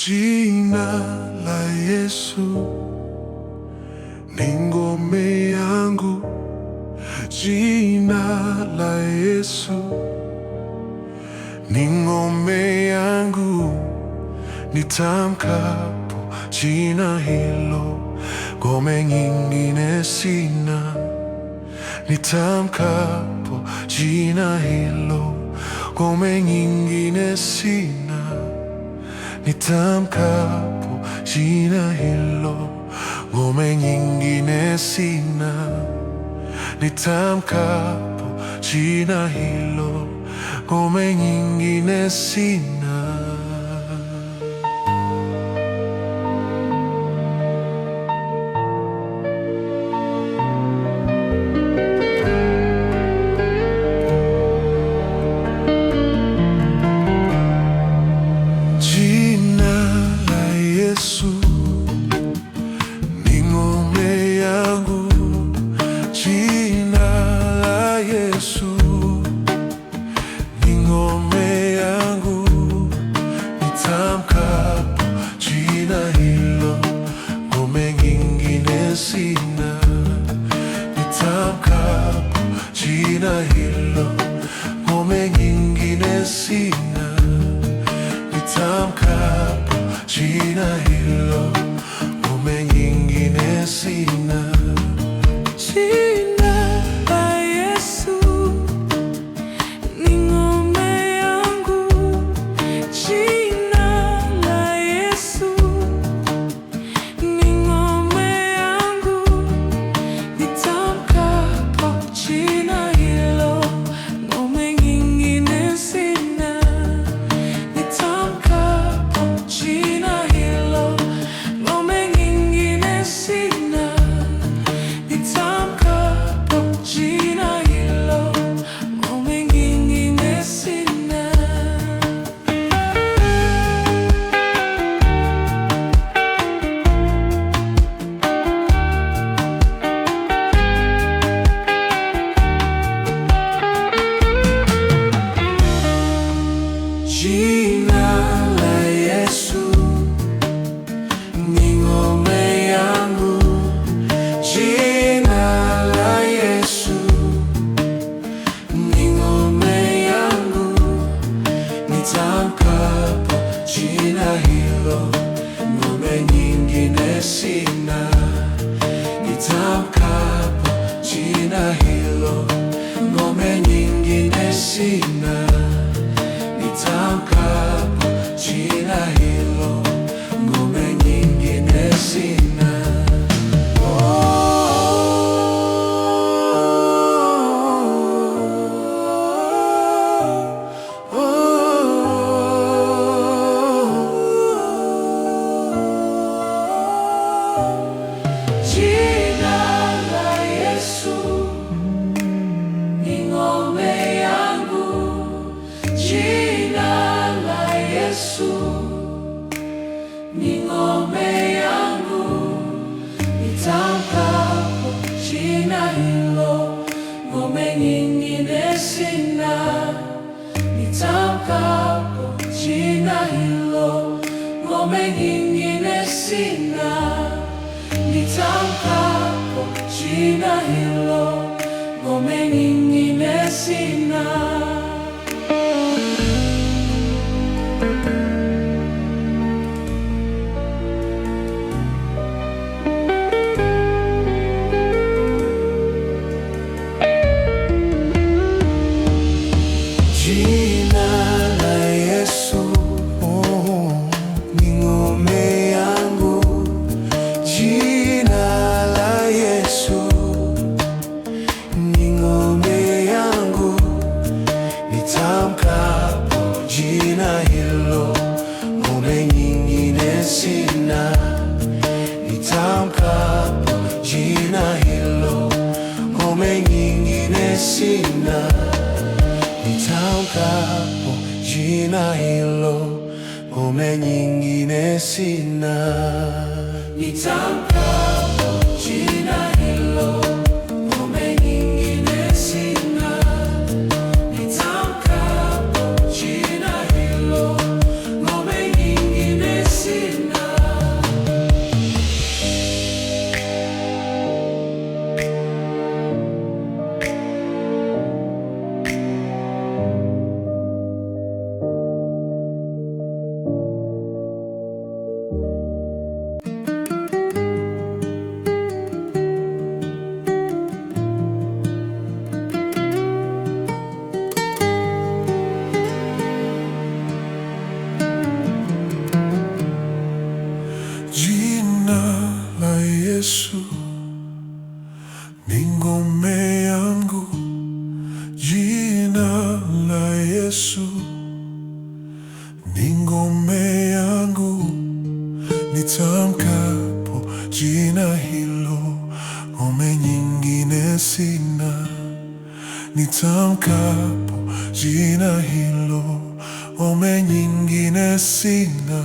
Jina la Yesu ni ngome yangu, jina la Yesu ni ngome yangu. Nitamkapo jina hilo, ngome nyingine sina. Nitamkapo jina hilo, ngome nyingine sina. Nitamkapo jina hilo, ngome nyingine sina. Nitamkapo jina hilo, ngome nyingine sina. Yesu ni ngome yangu, jina la Yesu ni ngome yangu. Nitamkapo jina hilo, ngome nyingine sina. Nitamkapo jina hilo, ngome nyingine sina. Nitamkapo jina hilo, ngome nyingine sina. Jina la Yesu ni ngome yangu, jina la Yesu ni ngome yangu. Nitamkapo jina hilo, ngome nyingine sina. Nitamkapo jina hilo, ngome nyingine sina. Nitamkapo jina hilo, ngome nyingine sina. Jina la Yesu ni ngome yangu, jina la Yesu ni ngome yangu. Nitamkapo jina hilo, ngome nyingine sina. Nitamkapo jina hilo, ngome nyingine sina. Nitamkapo jina hilo, ngome nyingine sina. Jina la Yesu ni ngome yangu, jina la Yesu ni ngome yangu. Nitamkapo jina hilo, ngome nyingine sina. Nitamkapo jina hilo, ngome nyingine sina. Nitamkapo jina hilo, ngome nyingine sina. Jina la Yesu ni ngome yangu, jina la Yesu ni ngome yangu. Nitamkapo jina hilo, ngome nyingine sina. Nitamkapo jina hilo, ngome nyingine sina. Nitamkapo jina hilo, ngome nyingine sina. Nitamkapo jina hilo, ngome nyingine sina. Nitamkapo jina hilo, ngome nyingine sina. nitamkapo jina hilo, ngome nyingine sina. Nitamkapo jina hilo, ngome nyingine sina.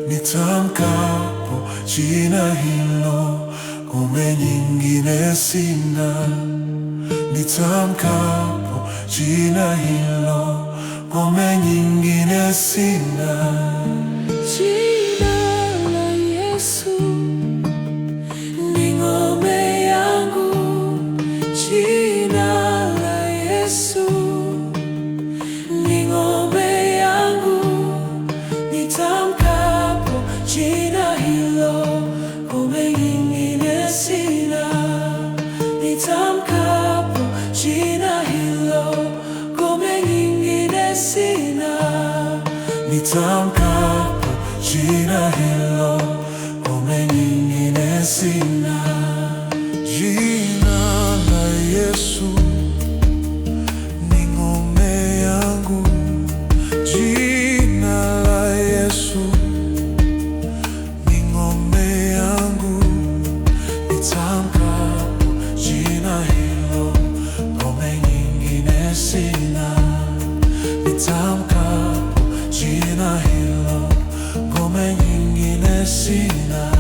Nitamkapo jina hilo, ngome nyingine sina. Nitamkapo jina hilo, ngome nyingine sina. Jina la Yesu ni ngome yangu. Jina la Yesu ni ngome yangu. Nitamkapo jina hilo, ngome nyingine sina. Nitamkapo jina hilo, ngome nyingine sina. Nitamkapo jina hilo, ngome nyingine sina. Jina la Yesu ni ngome yangu. Jina la Yesu ni ngome yangu. Nitamkapo jina hilo, ngome nyingine sina. Nitamkapo jina hilo, ngome nyingine sina.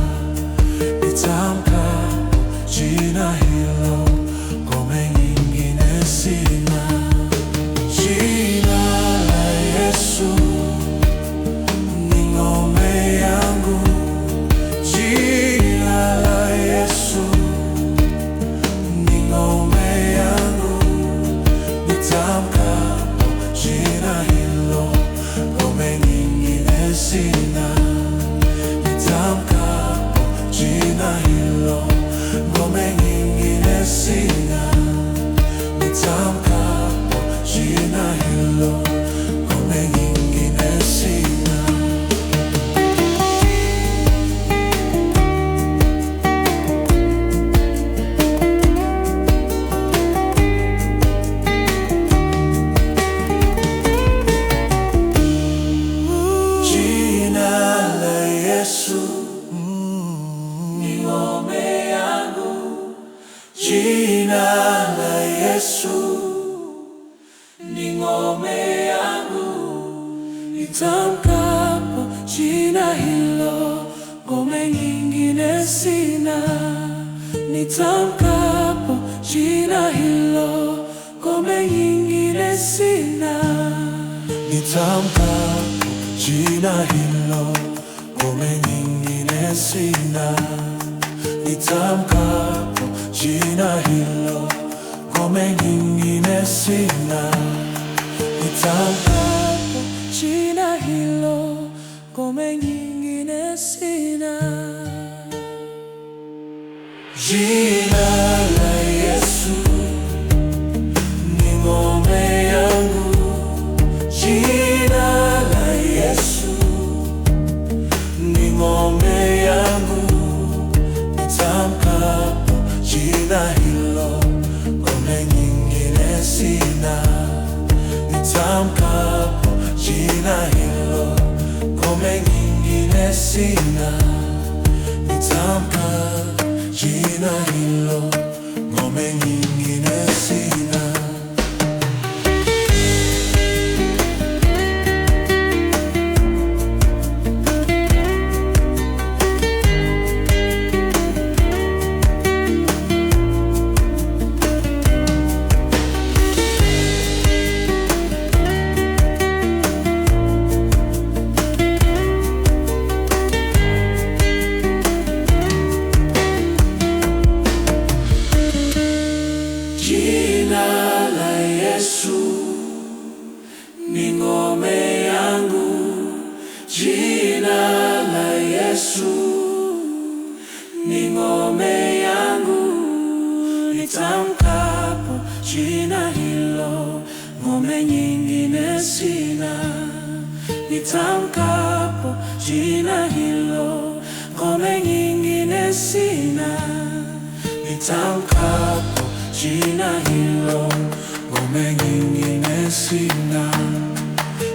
Nitamkapo jina hilo, ngome nyingine sina. Jina la Yesu ni ngome yangu. Jina la Yesu ni ngome yangu. Nitamkapo jina hilo, ngome nyingine sina. Nitamkapo jina hilo, ngome nyingine sina. Nitamkapo jina hilo, ngome nyingine sina. Jina la Yesu ni ngome yangu. Jina la Yesu ni ngome yangu. Nitamkapo jina hilo, ngome nyingine sina. Nitamkapo jina hilo, ngome nyingine sina. Nitamkapo jina hilo, ngome nyingine sina. Nitamkapo jina hilo, ngome nyingine sina. Nitamkapo jina hilo, ngome nyingine sina. Jina la Yesu ni ngome yangu. Jina la Yesu ni ngome yangu. Nitamkapo jina hilo, ngome nyingine sina. Nitamkapo jina hilo, ngome nyingine sina. Nitamkapo jina hilo, ngome nyingine sina. Jina la Yesu ni ngome yangu. Jina la Yesu ni ngome yangu. Nitamkapo jina hilo, ngome nyingine sina. Nitamkapo jina hilo, ngome nyingine sina. Nitamkapo jina hilo, ngome nyingine sina.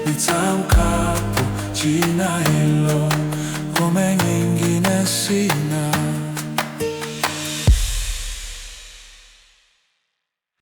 Nitamkapo jina hilo, ngome sina.